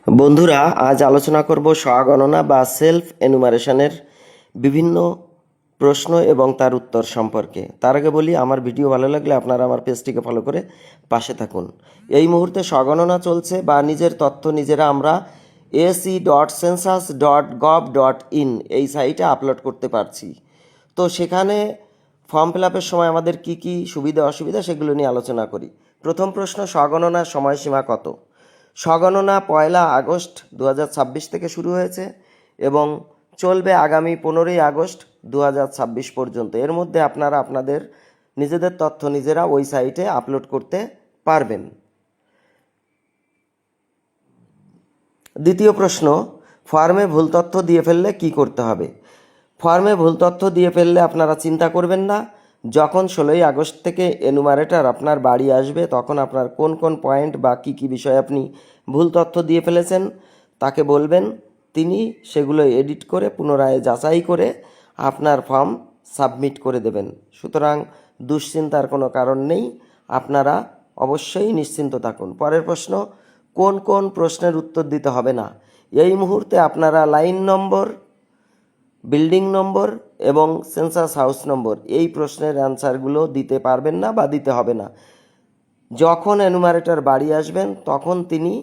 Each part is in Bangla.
বন্ধুরা, আজ আলোচনা করব স্বগণনা বা সেলফ এনুমারেশনের বিভিন্ন প্রশ্ন এবং তার উত্তর সম্পর্কে। তার আগে বলি, আমার ভিডিও ভালো লাগলে আপনারা আমার পেজটিকে ফলো করে পাশে থাকুন। এই মুহূর্তে স্বগণনা চলছে বা নিজের তথ্য নিজেরা আমরা ac.census.gov.in এই সাইটে আপলোড করতে পারছি। তো সেখানে ফর্ম ফিল আপের সময় আমাদের কি কি সুবিধা অসুবিধা সেগুলো নিয়ে আলোচনা করি। প্রথম প্রশ্ন, স্বগণনার সময়সীমা কত? স্বগণনা 1 আগস্ট 2026 থেকে শুরু হয়েছে এবং চলবে আগামী 15 আগস্ট 2026 পর্যন্ত। এর মধ্যে আপনারা আপনাদের নিজেদের তথ্য নিজেরা ওই সাইটে আপলোড করতে পারবেন। দ্বিতীয় প্রশ্ন, ফর্মে ভুল তথ্য দিয়ে ফেললে কি করতে হবে? ফর্মে ভুল তথ্য দিয়ে ফেললে আপনারা চিন্তা করবেন না। যখন 16 আগস্ট থেকে এনুমারেটর আপনার বাড়ি আসবে, তখন আপনার কোন কোন পয়েন্ট বা কী কী বিষয়ে আপনি ভুল তথ্য দিয়ে ফেলেছেন তাকে বলবেন, তিনি সেগুলো এডিট করে পুনরায় যাচাই করে আপনার ফর্ম সাবমিট করে দেবেন। সুতরাং দুশ্চিন্তার কোনো কারণ নেই, আপনারা অবশ্যই নিশ্চিন্ত থাকুন। পরের প্রশ্ন, কোন কোন প্রশ্নের উত্তর দিতে হবে না? এই মুহূর্তে আপনারা লাইন নম্বর, বিল্ডিং নম্বর এবং সেন্সাস হাউস নম্বর এই প্রশ্নের অ্যান্সারগুলো দিতে পারবেন না বা দিতে হবে না। যখন এনুমারেটর বাড়ি আসবেন তখন তিনি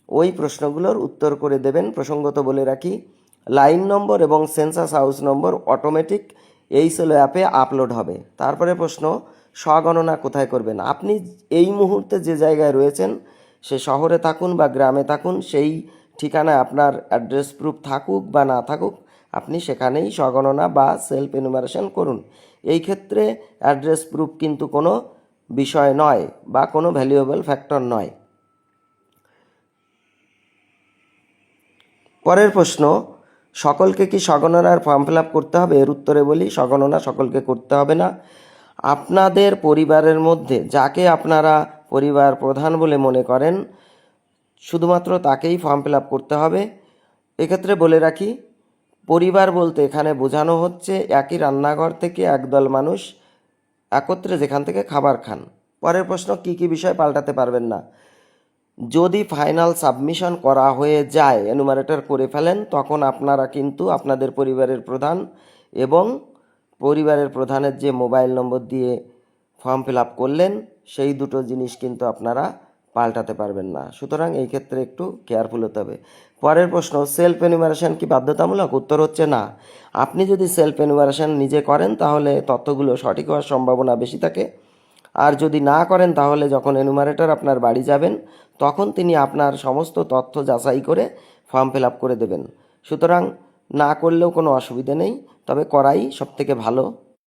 ওই প্রশ্নগুলোর উত্তর করে দেবেন। প্রসঙ্গত বলে রাখি, লাইন নম্বর এবং সেন্সাস হাউস নম্বর অটোমেটিক এই সেলো অ্যাপে আপলোড হবে। তারপরে প্রশ্ন, স্বগণনা কোথায় করবেন? আপনি এই মুহূর্তে যে জায়গায় রয়েছেন, সে শহরে থাকুন বা গ্রামে থাকুন, সেই ঠিকানায় আপনার অ্যাড্রেস প্রুফ থাকুক বা না থাকুক, আপনি সেখানেই স্বগণনা বা সেলফ এনুমারেশন করুন। এই ক্ষেত্রে অ্যাড্রেস প্রুফ কিন্তু কোনো বিষয় নয় বা কোনো ভ্যালুয়েবল ফ্যাক্টর নয়। পরের প্রশ্ন, সকলকে কি স্বগণনার ফর্ম ফিল আপ করতে হবে? এর উত্তরে বলি, স্বগণনা সকলকে করতে হবে না। আপনাদের পরিবারের মধ্যে যাকে আপনারা পরিবার প্রধান বলে মনে করেন, শুধুমাত্র তাকেই ফর্ম ফিল আপ করতে হবে। এক্ষেত্রে বলে রাখি, পরিবার বলতে এখানে বোঝানো হচ্ছে একই রান্নাঘর থেকে একদল মানুষ একত্রে যেখান থেকে খাবার খান। পরের প্রশ্ন, কি কি বিষয় পাল্টাতে পারবেন না? যদি ফাইনাল সাবমিশন করা হয়ে যায়, এনুমারেটর করে ফেলেন, তখন আপনারা কিন্তু আপনাদের পরিবারের প্রধান এবং পরিবারের প্রধানের যে মোবাইল নম্বর দিয়ে ফর্ম ফিল আপ করলেন, সেই দুটো জিনিস কিন্তু আপনারা পাল্টাতে পারবেন না। সুতরাং এই ক্ষেত্রে একটু কেয়ারফুল হতে হবে। পরের প্রশ্ন, সেলফ এনুমারেশন কি বাধ্যতামূলক? উত্তর হচ্ছে না। আপনি যদি সেলফ এনুমারেশন নিজে করেন তাহলে তথ্যগুলো সঠিক হওয়ার সম্ভাবনা বেশি থাকে। আর যদি না করেন তাহলে যখন এনুমারেটর আপনার বাড়ি যাবেন তখন তিনি আপনার সমস্ত তথ্য যাচাই করে ফর্ম ফিল আপ করে দেবেন। সুতরাং না করলেও কোনো অসুবিধে নেই, তবে করাই সবথেকে ভালো।